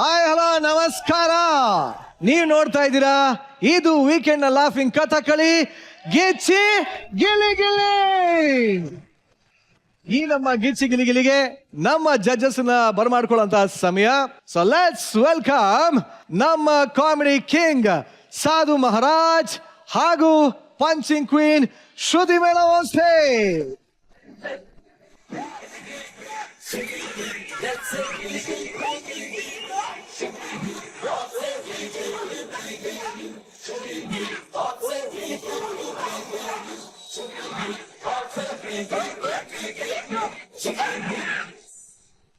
Hi hello ನಮಸ್ಕಾರ. ನೀವು ನೋಡ್ತಾ ಇದ್ದೀರಾ ಇದು ವೀಕೆಂಡ್ ನ ಲಾಫಿಂಗ್ ಕಥಕಳಿ ಗಿಚ್ಚಿ ಗಿಲಿ ಗಿಲಿ. ಈ ನಮ್ಮ ಗಿಚ್ಚಿ ಗಿಲಿ ಗಿಲಿಗೆ ನಮ್ಮ ಜಡ್ಜಸ್ ನ ಬರಮಾಡ್ಕೊಳ್ಳುವಂತ ಸಮಯ. ಸೊ ಲೆಟ್ಸ್ ವೆಲ್ಕಮ್ ನಮ್ಮ ಕಾಮಿಡಿ ಕಿಂಗ್ ಸಾಧು ಮಹಾರಾಜ್ ಹಾಗೂ punching queen Shruti madam on stage.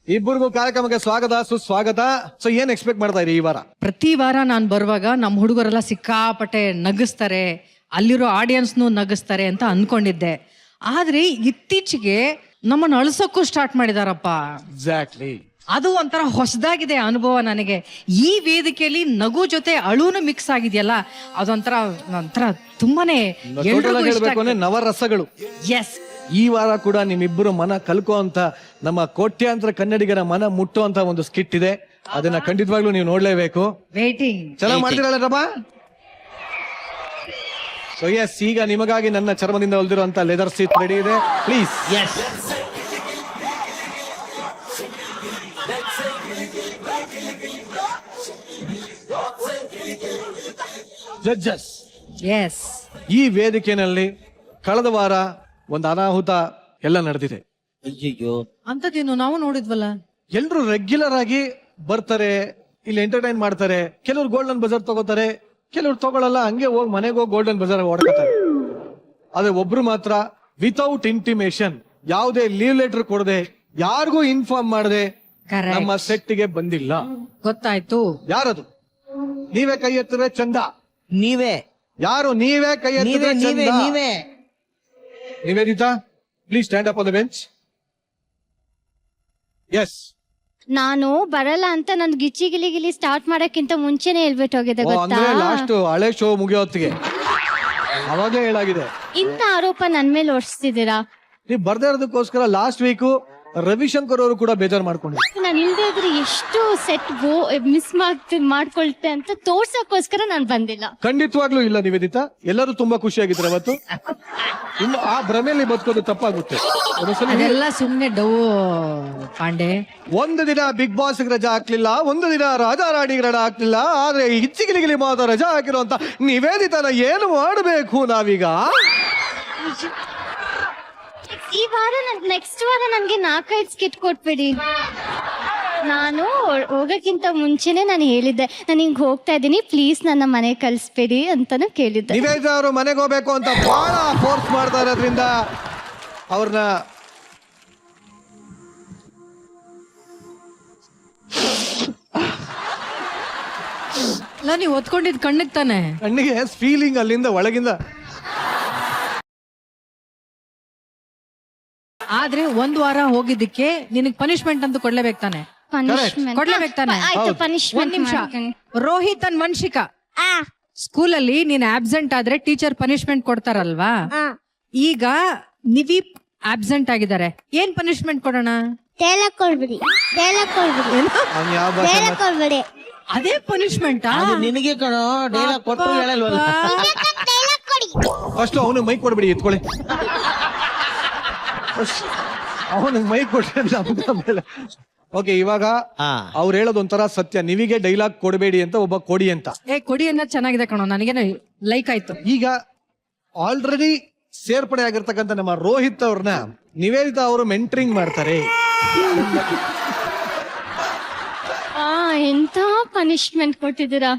ಇಬ್ಬರಿಗೂ ಕಾರ್ಯಕ್ರಮಕ್ಕೆ ಸ್ವಾಗತ ಸುಸ್ವಾಗತ. ಸೊ ಏನ್ ಎಕ್ಸ್ಪೆಕ್ಟ್ ಮಾಡ್ತಾ ಇರಿ ಈ ವಾರ? ಪ್ರತಿ ವಾರ ನಾನು ಬರುವಾಗ ನಮ್ಮ ಹುಡುಗರೆಲ್ಲ ಸಿಕ್ಕಾಪಟ್ಟೆ ನಗಿಸ್ತಾರೆ, ಅಲ್ಲಿರೋ ಆಡಿಯನ್ಸ್ನು ನಗಿಸ್ತಾರೆ ಅಂತ ಅನ್ಕೊಂಡಿದ್ದೆ. ಆದ್ರೆ ಇತ್ತೀಚೆಗೆ ನಮ್ಮನ್ನು ಅಳಿಸೋಕ್ಕೂ ಸ್ಟಾರ್ಟ್ ಮಾಡಿದಾರಪ್ಪ. ಎಕ್ಸಾಕ್ಟ್ಲಿ, ಅದು ಒಂಥರ ಹೊಸದಾಗಿದೆ ಅನುಭವ ನನಗೆ. ಈ ವೇದಿಕೆಯಲ್ಲಿ ನಗು ಜೊತೆ ಅಳುನು ಮಿಕ್ಸ್ ಆಗಿದೆಯಲ್ಲ, ಅದೊಂಥರ ತುಂಬಾನೇ ಹೇಳ್ಬೇಕು ಅಂದ್ರೆ ನವರಸಗಳು. ಎಸ್, ಈ ವಾರ ಕೂಡ ನಿಮ್ಮಿಬ್ಬರು ಮನ ಕಲ್ಕೋ ಅಂತ, ನಮ್ಮ ಕೋಟ್ಯಾಂತರ ಕನ್ನಡಿಗರ ಮನ ಮುಟ್ಟೋ ಅಂತ ಒಂದು ಸ್ಕಿಟ್ ಇದೆ. ಅದನ್ನ ಖಂಡಿತವಾಗ್ಲೂ ನೀವು ನೋಡ್ಲೇಬೇಕು. ವೇಟಿಂಗ್ ಚೆನ್ನಾಗಿ ಮಾಡ್ತಿರಲ್ಲಪ್ಪ. ಸೊ ಎಸ್, ಈಗ ನಿಮಗಾಗಿ ನನ್ನ ಚರ್ಮದಿಂದ ಹೊಲ್ದಿರುವಂತ ಲೆದರ್ ಸೀಟ್ ರೆಡಿ ಇದೆ. ಪ್ಲೀಸ್. ಎಸ್, ಜಡ್ಜಸ್, ಎಸ್, ಈ ವೇದಿಕೆಯಲ್ಲಿ ಕಳೆದ ವಾರ ಒಂದು ಅನಾಹುತ ಎಲ್ಲ ನಡೆದಿದೆ. ಅಯ್ಯಯ್ಯೋ, ಅಂತದೇನು ನಾವು ನೋಡಿದ್ವಲ್ಲ. ಎಲ್ರು ರೆಗ್ಯುಲರ್ ಆಗಿ ಬರ್ತಾರೆ, ಇಲ್ಲಿ ಎಂಟರ್ಟೈನ್ ಮಾಡ್ತಾರೆ. ಕೆಲವ್ರು ಗೋಲ್ಡನ್ ಬಜಾರ್ ತಗೋತಾರೆ, ಕೆಲವ್ರು ತಗೊಳಲ್ಲ, ಹಂಗೆ ಹೋಗಿ ಮನೆಗೆ ಹೋಗಿ ಗೋಲ್ಡನ್ ಬಜಾರ್ ಓಡ್ಕೊತಾರೆ. ಆದ್ರೆ ಒಬ್ರು ಮಾತ್ರ ವಿತೌಟ್ ಇಂಟಿಮೇಷನ್, ಯಾವುದೇ ಲೀವ್ ಲೆಟರ್ ಕೊಡದೆ, ಯಾರಿಗೂ ಇನ್ಫಾರ್ಮ್ ಮಾಡದೆ ನಮ್ಮ ಸೆಟ್ಗೆ ಬಂದಿಲ್ಲ. ಗೊತ್ತಾಯ್ತು. ಯಾರದು? ನೀವೇ ಕೈ ಎತ್ತಿದ್ರೆ ಚಂದ. ನೀವೇ ಯಾರು? ನೀವೇ ಕೈ ಎತ್ತಿದ್ರೆ ನೀವೇ ಚಂದ. ನೀವೇ Niveditha, please stand up on the bench. Yes, ನಾನು ಬರಲ್ಲ ಅಂತ ನನ್ ಗಿಚ್ಚಿ ಗಿಲಿ ಗಿಲಿ ಸ್ಟಾರ್ಟ್ ಮಾಡಕ್ಕಿಂತ ಮುಂಚೆನೆ ಹೇಳ್ಬಿಟ್ಟು ಹೋಗಿದೆ ಗೊತ್ತಾ? ಅಂದ್ರೆ ಲಾಸ್ಟ್ ಹಳೆ ಶೋ ಮುಗಿಯೋ ಹೊತ್ತಿಗೆ ಅವಾಗೇ ಹೇಳಾಗಿದೆ. ಇಂಥ ಆರೋಪ ನನ್ ಮೇಲೆ ಹೊಡ್ಸ್ತಿದ್ದೀರಾ? ನೀವು ಬರ್ದೇ ಇರೋದಕ್ಕೋಸ್ಕರ ಲಾಸ್ಟ್ ವೀಕ್ ರವಿಶಂಕರ್ ಅವರು ಕೂಡ ಬೇಜಾರು ಮಾಡ್ಕೊಂಡಿದ್ರು. ನಾನು ಇಲ್ದೇ ಇದ್ರೆ ಎಷ್ಟು ಸೆಟ್ ಮಿಸ್ ಮಾಡ್ಕೊಳ್ತೆ ಅಂತ ತೋರ್ಸಕ್ಕೋಸ್ಕರ ನಾನು ಬಂದಿಲ್ಲ. ಖಂಡಿತವಾಗ್ಲೂ ಇಲ್ಲ ನಿವೇದಿತಾ, ಎಲ್ಲರೂ ತುಂಬಾ ಖುಷಿಯಾಗಿದ್ರು ಅವತ್ತು. ಆ ಭ್ರಮೆಯಲ್ಲಿ ಬದುಕೋದು ತಪ್ಪಾಗುತ್ತೆ. ಅದೆಲ್ಲ ಸುಮ್ನೆ ಡೌ ಪಾಂಡೆ. ಒಂದು ದಿನ ಬಿಗ್ ಬಾಸ್ ರಜಾ ಹಾಕ್ಲಿಲ್ಲ, ಒಂದು ದಿನ ರಾಜಾ ರಾಣಿಗೆ ರಜಾ ಹಾಕ್ಲಿಲ್ಲ, ಆದ್ರೆ ಹಿಚ್ಚಿಗಿಲಿಗಿಲಿ ಮಾತ್ರ ರಜಾ ಹಾಕಿರೋ ಅಂತ ನಿವೇದಿತಾನ ಏನು ಮಾಡಬೇಕು ನಾವೀಗ? ಈ ವಾರ ನೆಕ್ಸ್ಟ್ ವಾರ ನನ್ಗೆ 4-5 ಸ್ಕಿಟ್ ಕೊಟ್ಬಿಡಿ. ನಾನು ಹೋಗಕ್ಕಿಂತ ಮುಂಚೆನೆ ನಾನು ಹೇಳಿದ್ದೆ, ನಾನು ಹಿಂಗ್ ಹೋಗ್ತಾ ಇದ್ದೀನಿ, ಪ್ಲೀಸ್ ನನ್ನ ಮನೆ ಕಳ್ಸ್ಬೇಡಿ ಅಂತಾನು ಕೇಳಿದ್ದೆ. ನಿವೇದಿತಾ ಅವರು ಮನೆಗೆ ಹೋಗ್ಬೇಕು ಅಂತ ಬಹಳ ಫೋರ್ಸ್ ಮಾಡ್ತಾ ಇರೋದ್ರಿಂದ ಅವ್ರನ್ನ ನೀವು ಒತ್ಕೊಂಡಿದ್ ಕಣ್ಣಿಗೆ ತಾನೆ, ಕಣ್ಣಿಗೆ ಫೀಲಿಂಗ್ ಅಲ್ಲಿಂದ ಒಳಗಿಂದ. ಆದ್ರೆ ಒಂದ್ ವಾರ ಹೋಗಿದ್ದಕ್ಕೆ ನಿನಗ್ ಪನಿಷ್ಮೆಂಟ್ ಅಂತ ಕೊಡ್ಲೇಬೇಕು ತಾನೆ? ಕೊಡ್ಲೇಬೇಕು ತಾನೆ? ಒಂದ್ ನಿಮಿಷ, ರೋಹಿತ್ ಅಂಡ್ ವಂಶಿಕಾ, ಸ್ಕೂಲಲ್ಲಿ ನೀನ್ ಆಬ್ಸೆಂಟ್ ಆದ್ರೆ ಟೀಚರ್ ಪನಿಷ್ಮೆಂಟ್ ಕೊಡ್ತಾರಲ್ವಾ? ಈಗ ನಿವೀಪ್ ಆಬ್ಸೆಂಟ್ ಆಗಿದ್ದಾರೆ, ಏನ್ ಪನಿಷ್ಮೆಂಟ್ ಕೊಡೋಣ? ಅದೇ ಪನಿಷ್ಮೆಂಟ್ ನಿನಗೆ ಕಣೋ, ಡೈಲಾಗ್ ಕೊಟ್ಟು ಹೇಳಲ್ವಲ್ಲ. ಫಸ್ಟ್ ಅವನು ಮೈಕ್ ಕೊಡ್ಬಿಡಿ, ಎತ್ಕೊಳ್ಳಿ. ಅವನಿಗೆ ಮೈಕ್ ಕೊಟ್ರೆ ಓಕೆ. ಇವಾಗ ಅವ್ರು ಹೇಳೋದು ಒಂಥರ ಸತ್ಯ, ನೀವಿಗೆ ಡೈಲಾಗ್ ಕೊಡಬೇಡಿ ಅಂತ ಒಬ್ಬ ಕೊಡಿ ಅಂತ. ಕೊಡಿ ಅನ್ನೋದು ಚೆನ್ನಾಗಿದೆ ಕಣೋ, ನನಗೇನು ಲೈಕ್ ಆಯ್ತು. ಈಗ ಆಲ್ರೆಡಿ ಸೇರ್ಪಡೆ ಆಗಿರ್ತಕ್ಕಂಥ ನಮ್ಮ ರೋಹಿತ್ ಅವ್ರನ್ನ ನಿವೇದಿತಾ ಅವರು ಮೆಂಟರಿಂಗ್ ಮಾಡ್ತಾರೆ. ಎಂತ ಪನಿಷ್ಮೆಂಟ್ ಕೊಟ್ಟಿದ್ದೀರಾ?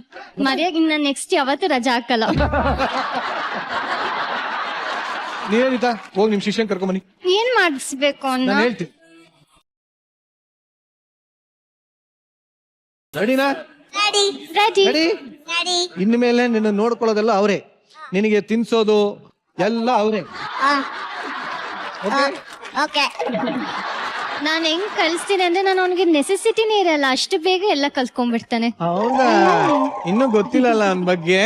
ಮರ್ಯಾಗ ಇನ್ನ ನೆಕ್ಸ್ಟ್ ಯಾವತ್ತೂ ರಜಾ ಹಾಕಲ್ಲ. ನಿವೇದಿತಾ, ಹೋಗಿ ನಿಮ್ ಶಿಷ್ಯನ್ ಕರ್ಕೊಂಬನ್ನಿ. ಏನ್ ಮಾಡಿಸ್ಬೇಕು ಅನ್ನ ನಾನು ಹೇಳ್ತೀನಿ. ರೆಡಿನಾ? ರೆಡಿ. ಇನ್ಮೇಲೆ ನಿನ್ನ ನೋಡ್ಕೊಳ್ಳೋದೆಲ್ಲ ಅವರೇ, ನಿನಗೆ ತಿನ್ಸೋದು ಎಲ್ಲ ಅವರೇ. ನಾನು ಹೆಂಗ್ ಕಲಿಸ್ತೀನಿ ಅಂದ್ರೆ ನಾನು ಅವನಿಗೆ ನೆಸೆಸಿಟಿನೇ ಇರಲ್ಲ, ಅಷ್ಟು ಬೇಗ ಎಲ್ಲ ಕಲ್ತ್ಕೊಂಡ್ಬಿಡ್ತಾನೆ. ಹೌದಾ? ಇನ್ನೂ ಗೊತ್ತಿಲ್ಲಲ್ಲ ನನ್ ಬಗ್ಗೆ,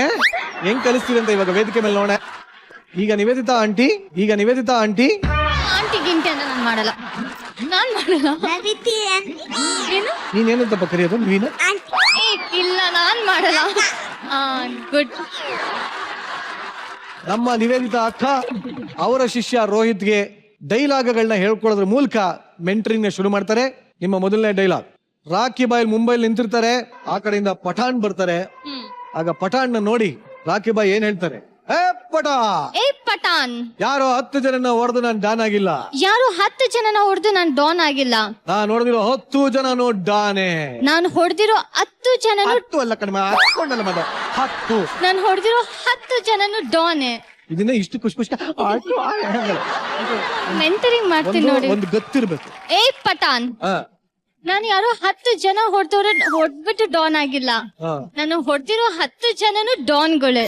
ಹೆಂಗ್ ಕಲಿಸ್ತೀರಿ ಅಂತ ಇವಾಗ ವೇದಿಕೆ ಮೇಲೆ ನೋಡ. ಈಗ ನಿವೇದಿತಾ ಆಂಟಿ ಆಂಟಿ ಗಿಂಟಿ ಅಂತ ನಾನು ಮಾಡಲ್ಲ. ಏನು ನೀನೇನಂತಪ್ಪ ಕರೆಯೋದು ನೀನ? ಏ, ಇಲ್ಲ ನಾನ್ ಮಾಡಲ್ಲ. ಗುಡ್. ನಮ್ಮ ನಿವೇದಿತಾ ಅಕ್ಕ ಅವರ ಶಿಷ್ಯ ರೋಹಿತ್ಗೆ ಡೈಲಾಗ್ಗಳನ್ನ ಹೇಳ್ಕೊಳ್ಳೋದ್ರ ಮೂಲಕ ಮೆಂಟರಿಂಗ್ ನ ಶುರು ಮಾಡ್ತಾರೆ. ನಿಮ್ಮ ಮೊದಲನೇ ಡೈಲಾಗ್, ರಾಕಿ ಬಾಯ್ ಮುಂಬೈಲ್ ನಿಂತಿರ್ತಾರೆ, ಆ ಕಡೆಯಿಂದ ಪಠಾಣ್ ಬರ್ತಾರೆ. ಆಗ ಪಠಾಣ್ ನೋಡಿ ರಾಕಿ ಬಾಯ್ ಏನ್ ಹೇಳ್ತಾರೆ? ಏ ಪಠಾಣ್, ಯಾರೋ 10 ಜನನ ಹೊಡೆದು ನಾನು ಡಾನ್ ಆಗಿಲ್ಲ. ಯಾರು 10 ಜನನ ಹೊಡೆದು ನಾನು ಡಾನ್ ಆಗಿಲ್ಲ. ನಾನು ನೋಡಿದಿರೋ 10 ಜನನು ಡಾನೆ. ನಾನು ಹೊಡೆದಿರೋ 10 ಜನನು 10 ಅಲ್ಲ ಕಡಿಮೆ ಹಾಕೊಂಡಲ್ಲ ಮದ 10. ನಾನು ಹೊಡೆದಿರೋ 10 ಜನನು ಡಾನೆ. ಇದನ್ನ ಇಷ್ಟು ಖುಷಿ ಖುಷಿ ಮೆಂಟರಿಂಗ್ ಮಾಡ್ತೀನಿ ನೋಡಿ. ಒಂದು ಗೊತ್ತಿರ್ಬೇಕು. ಏ ಪಠಾಣ್, ನಾನು ಯಾರೋ 10 ಜನ ಹೊಡ್ಬಿಟ್ಟು ಡಾನ್ ಆಗಿಲ್ಲ. ನಾನು ಹೊಡೆದಿರೋ 10 ಜನನು ಡಾನ್ಗಳೇ.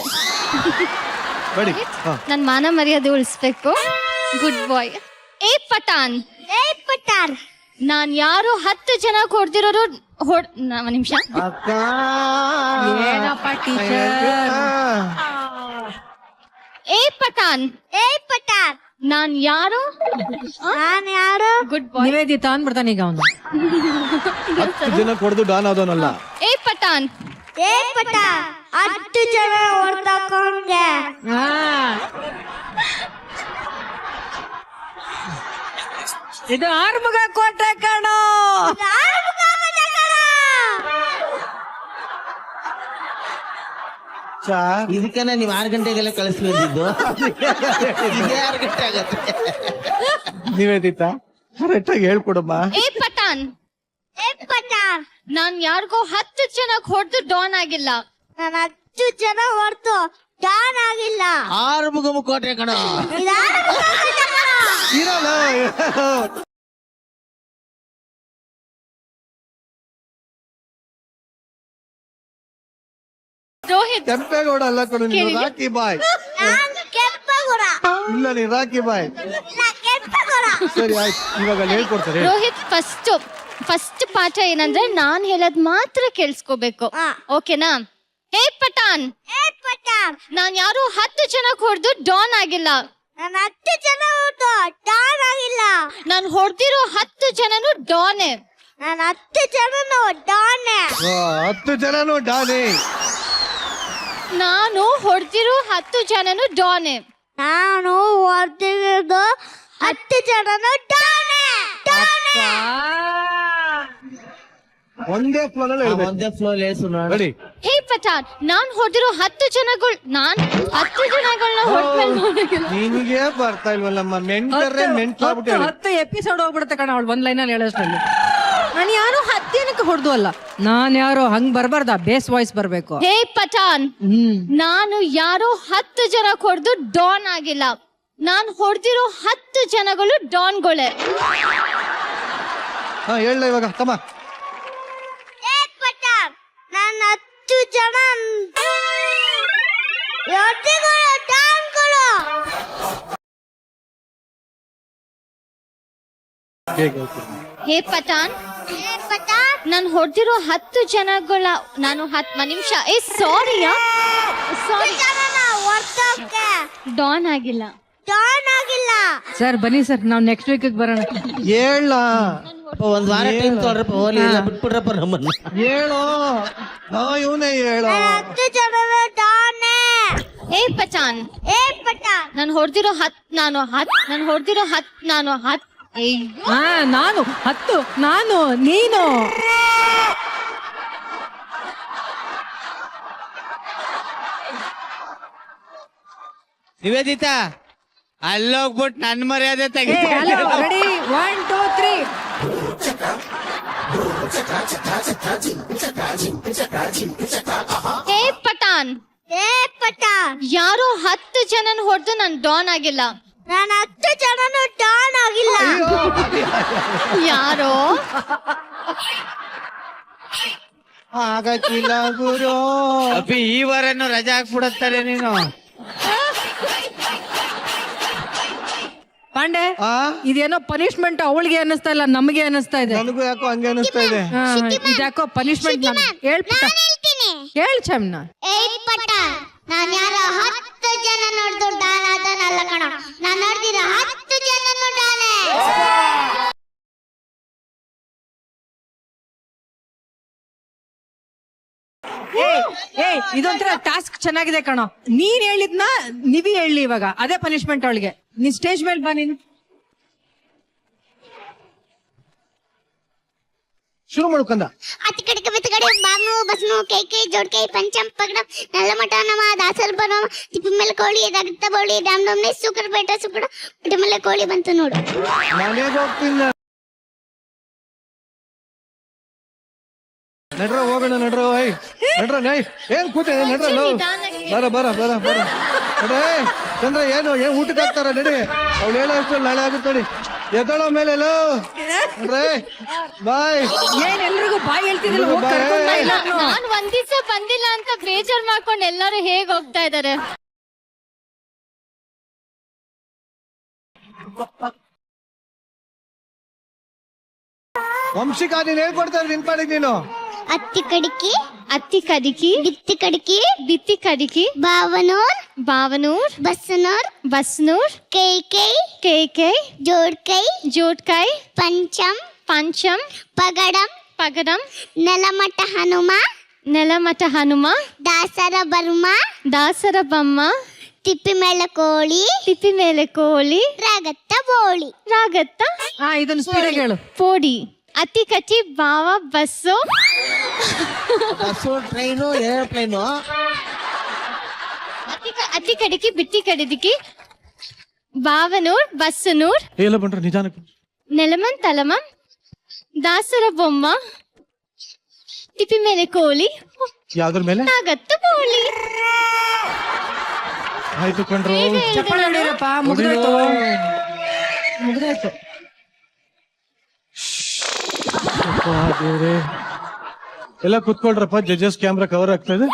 ನನ್ ಮಾನ ಮರ್ಯಾದೆ ಉಳಿಸ್ಬೇಕು. ಗುಡ್ ಬಾಯ್. ಏ ಪಠಾಣ್, ನಾನ್ ಯಾರು 10 ಜನ ಹೊಡೆದಿರೋರು ಒಂದ್ ನಿಮಿಷ. ಏನಪ್ಪ ಟೀಚರ್? ಏ ಪಠಾಣ್, ನಾನ್ ಯಾರು ಗುಡ್ ಬಾಯ್. ನಿವೇದಿತಾ ಅಂದ್ಬಿಡ್ತಾನೆ ಈಗ ಅವನು. 10 ಜನ ಕೊಡ್ದು ಡಾನ್ ಆದವನಲ್ಲ. ಏ ಪಠಾಣ್, 10 ಜನ ಹೊಡ್ತಕೊಂಡೆ. ಇದು ಆರ್ಮುಗ ಕೋಟೆ ಕಣೋ. ಇದಕ್ಕನ್ನ ನೀವ್ 6 ಗಂಟೆಗೆಲ್ಲ ಕಳಿಸ್ಬೇಕಿದ್ದು. 6 ಗಂಟೆ ಆಗತ್ತೆ. ನಿವೇದಿತಾ ಕರೆಕ್ಟ್ ಆಗಿ ಹೇಳ್ಕೊಡಮ್ಮ. ಏ ಪಠಾಣ್, ನಾನ್ ಯಾರಿಗೋ 10 ಜನ ಹೊಡೆದು ಡಾನ್ ಆಗಿಲ್ಲ. ನಾನು 10 ಜನ ಹೊಡ್ತು ಡಾನ್ ಆಗಿಲ್ಲ. 6 ಮುಗುಮು ಕೋಟೆ ಕಣ. ಇರಲ್ಲ ರೋಹಿತ್, ಕೆಂಪೇಗೌಡ ಅಲ್ಲ ಕಣು ನೀನು, ರಾಕಿ ಬಾಯ್. ನಾನು ಕೆಂಪೇಗೌಡ. ಇಲ್ಲ ನೀನ್ ರಾಕಿ ಬಾಯ್. ಇಲ್ಲ ಕೆಂಪೇಗೌಡ. ಸರಿ ಆಯ್ತು, ಇವಾಗ ಹೇಳ್ಕೊಡ್ತಾರೆ. ರೋಹಿತ್ ಫಸ್ಟ್ ಪಾಠ ಏನಂದ್ರೆ ನಾನ್ ಹೇಳದ್ ಮಾತ್ರ ಕೇಳಿಸ್ಕೋಬೇಕು. ಓಕೆನಾ? ಹೇ ಪಠಾಣ್, ನಾನ್ ಯಾರು 10 ಜನ ಹೊಡೆದು ಡಾನ್ ಆಗಿಲ್ಲ. ನಾನು 10 ಜನ ಹೊಡ್ತು ಡಾನ್ ಆಗಿಲ್ಲ. ನಾನ್ ಹೊಡೆದಿರೋ 10 ಜನನು ಡಾನೆ. ನಾನು 10 ಜನನು ಡಾನೆ. 10 ಜನನು ಡಾನೆ. ನಾನು ಹೊಡೆದಿರೋ 10 ಜನನು ಡಾನೆ. ನಾನು ಹೊಡೆದಿರೋದು 10 ಜನನು ಡಾನೆ. ಒಂದೇ ಫ್ಲೋನಲ್ಲಿ ಹೇಳ್ಬೇಕು. ಒಂದೇ ಫ್ಲೋ ಲೇಸು ನೋಡಿ. ರೆಡಿ? ಹೇ ಪಠಾಣ್, ನಾನ್ ಹೊಡೆದಿರೋ 10 ಜನಗಳನ್ನ ನಿನಗೆ ಬರ್ತಾ ಇಲ್ವಲ್ಲಮ್ಮ, ಮೆಂಟರೇ ಮೆಂಟ್ಲಾಗ್ಬಿಟ್ಟು ಹೇಳಿ. 10 ಎಪಿಸೋಡ್ ಹೋಗ್ಬಿಡುತ್ತೆ ಕಣ ಅವಳು ಒಂದ್ ಲೈನಲ್ಲಿ ಹೇಳೋಷ್ಟ್ರಲ್ಲಿ. ನಾನು ಯಾರು 10 ಜನಕ್ಕೆ ಹೊಡೆದು ಅಲ್ಲ, ನಾನ್ ಯಾರೋ ಹಂಗ್ ಬರ್ಬಾರ್ದ, ಬೇಸ್ ವಾಯ್ಸ್ ಬರ್ಬೇಕು. ಹೇ ಪಠಾಣ್, ನಾನು ಯಾರೋ 10 ಜನ ಹೊಡೆದು ಡಾನ್ ಆಗಿಲ್ಲ. ನಾನ್ ಹೊಡೆದಿರೋ 10 ಜನಗಳು ಡಾನ್ಗಳೇ. ಹಾ ಹೇಳ ಇವಾಗ ತಮ್ಮ. ನಾನು 10 ಜನ ಹೊಡೆದಿರೋ ಡಾನ್ಗಳು. ಹೇ ಪಠಾಣ್, ನಾನು ಹೊಡೆದಿರೋ 10 ಜನಗಳ ನಾನು 10 ನಿಮಿಷ. ಏ ಸಾರಿಯಾ, ಸಾರಿ, ಡಾನ್ ಆಗಿಲ್ಲ. ಡಾನ್ ಆಗಿಲ್ಲ. ಸರ್ ಬನ್ನಿ ಸರ್, ನಾವು ನೆಕ್ಸ್ಟ್ ವೀಕ್ ಬರೋಣ. ಹೇಳ ಒಂದ್ ವಾರ ಟೈಮ್ ತೊಗೊಳ್ರಪ್ಪ, ಹೋಗ್ಲಿ ಇಲ್ಲ ಬಿಟ್ಬಿಡ್ರಪ್ಪ ನಮ್ಮನ್ನ. ಹೇಳೋ ಇವನೇ ಹೇಳೋ. 10 ಜನನು ಡಾನೆ. ಹೇ ಪಠಾಣ್, ನಾನು ಹೊಡೆದಿರೋ 10 ನಾನು 10 ನಾನು ನೀನು. ನಿವೇದಿತಾ ಅಲ್ಲೋಗ್ಬಿಟ್ಟು ನನ್ ಮರ್ಯಾದೆ ತೆಗಿ. ರೆಡಿ 1 2 3. ಹೇ ಪಠಾಣ್, ಯಾರೋ 10 ಜನನ ಹೊಡೆದು ನಾನು ಡಾನ್ ಆಗಿಲ್ಲ. ನಾನು 10 ಜನನು ಡಾನ್ ಆಗಿಲ್ಲ. ಯಾರೋ ಆಗಕ್ಕಿಲ್ಲ ಗುರು. ಅಪ್ಪಿ ಈ ವಾರನು ರಜಾ ಹಾಕ್ಬಿಡುತ್ತಾರೆ ನೀನು. ಪಾಂಡೆ, ಇದೇನೋ ಪನಿಷ್ಮೆಂಟ್ ಅವಳಿಗೆ ಅನ್ನಿಸ್ತಾ ಇಲ್ಲ, ನಮಗೆ ಅನ್ನಿಸ್ತಾ ಇದೆ. ನನಗೂ ಯಾಕೋ ಹಂಗೆ ಅನಿಸ್ತಾ ಇದೆ. ಇದ್ಯಾಕೋ ಪನಿಷ್ಮೆಂಟ್. ಹೇಳ್ಬಿಟ್ಟ ಹೇಳ್ ಚಮ್ನ. ನಾನು ಯಾರೋ 10 ಜನ ನೋಡ್ದು ಡಾನ್ ಆದನಲ್ಲ ಕಣ. ನಾನು ನೋಡ್ದಿರೋ 10 ಜನನು ಡಾನೆ. ಇದೊಂಥರ ಟಾಸ್ಕ್ ಚೆನ್ನಾಗಿದೆ ಕಣೋ. ನೀನ್ ಹೇಳಿದ್ನ ನಿವಿ ಹೇಳಿ ಇವಾಗ, ಅದೇ ಪನಿಷ್ಮೆಂಟ್ ಅವಳಿಗೆ. ನೀನ್ ಸ್ಟೇಜ್ ಮೇಲೆ ಬಾ ನೀನು. ಶುರು ಮಾಡ್ಕೊಂಡ. ಅತಿ ಕಡೆ ಬಿತ್ತ ಕಡೆ ಬಾನು ಬಸ್ನು ಕೈ ಜೋಡ್ಕೈ ಪಂಚಂ ಪಗಡಂ ನಲ್ಲ ಮಠ ನಮ ದಾಸಲ್ ಬನೋ ತಿಪ್ಪಿ ಮೇಲೆ ಕೋಳಿ ರಕ್ತ ಬೋಳಿ ಡಾಮ್ ಡಮ್ನೆ ಸುಕರ್ ಬೇಟ ಸುಕಡ ಹೊಟ್ಟೆ ಮೇಲೆ ಕೋಳಿ ಬಂತು ನೋಡು. ಮನೆಗೆ ಹೋಗ್ತೀನಿ. ನಡ್ರ ಹೋಗೋಣ, ನಡ್ರ ನಡ್ರ ನೈ ಏನ್ ಕೂತೆ ನಡ್ರ ಬರ ಬರ ಬರ ಬರ ನಡ್ರೆ ಚಂದ್ರ ಏನು ಊಟಕ್ಕೆ ಹಾಕ್ತಾರ ನಡಿ. ಅವ್ಳು ಹೇಳೋ ಅಷ್ಟು ನಾಳೆ ಆಗುತ್ತಡಿ. ಎದ್ದಳೋ ಮೇಲೆ ನಡ್ರೆ ಬಾಯ್. ಏನ್ ಎಲ್ರಿಗೂ ಬಾಯ್ ಹೇಳ್ತಿದ್ದಿಲ್ಲ, ಹೋಗ್ ಕರ್ಕೊಂಡ್ ಬಾ ಎಲ್ಲಾರ್ನೂ. ನಾನ್ ಒಂದ್ ದಿವ್ಸ ಬಂದಿಲ್ಲ ಅಂತ ಬೇಜಾರ್ ಮಾಡ್ಕೊಂಡು ಎಲ್ಲರೂ ಹೇಗ್ ಹೋಗ್ತಾ ಇದಾರೆ. ವಂಶಿಕಾ ನೀನ್ ಹೇಳ್ಕೊಡ್ತಾ ಇದ್ದೀನಿ ನಿನ್ ಪಾಡಿಗೆ ನೀನು. ಅತ್ತಿ ಕಡಿಕಿ ಅತ್ತಿ ಕದಿಕಿ ಬಿತ್ತಿ ಕಡಿಕಿ ಬಿತ್ತಿ ಕದಿಕಿ ಬಾವನೂರ್ ಬಾವನೂರ್ ಬಸ್ಸನೂರ್ ಬಸ್ನೂರ್ ಕೈ ಕೇಕೈ ಜೋಡ್ಕೈ ಜೋಟ್ಕೈ ಪಂಚಂ ಪಂಚಂ ಪಗಡಂ ಪಗಡಂ ನೆಲಮಠ ಹನುಮ ನೆಲಮಠ ಹನುಮ ದಾಸರ ಬರ್ಮ ದಾಸರ ಬಮ್ಮ ತಿಪ್ಪಿ ಮೇಲೆ ಕೋಳಿ ತಿಪ್ಪಿ ಮೇಲೆ ಕೋಳಿ ರಗತ್ತ ಬೋಳಿ ರಾಗತ್ತ ಇದನ್ನ ಸ್ಪೀಡಾಗಿ ಹೇಳು. ಪೋಡಿ ಅತಿ ಕಚ್ಚಿ ಬಾವ ಬಸ್ಸು ಬಸ್ಸು ಟ್ರೈನು ಏರೋಪ್ಲೇನು ಅತಿ ಕಡಿಕಿ ಬಿಟ್ಟಿ ಕಡಿದಿಕಿ ಬಾವನೂರ್ ಬಸ್ಸನೂರ್ ಎಲ್ಲ ಬಂದ್ರ ನಿಧಾನಕ್ಕೆ. ನೆಲಮನ್ ತಲಮಂ ದಾಸರ ಬೊಮ್ಮ ತಿಪ್ಪಿ ಮೇಲೆ ಕೋಳಿ ಯಾವ್ದ್ರ ಮೇಲೆ ರಾಗತ್ತ ಬೋಳಿ. ಆಯ್ತು ಕಣ್ರು. ಚಪ್ಪಾಳೆ ಹೊಡೀರಪ್ಪ, ಮುಗ್ದೋಯ್ತು ಮುಗ್ದೋಯ್ತು. ಎಲ್ಲ ಕುತ್ಕೊಳ್ರಪ್ಪ, ಜಡ್ಜಸ್ ಕ್ಯಾಮ್ರಾ ಕವರ್ ಆಗ್ತಾ ಇದೆ.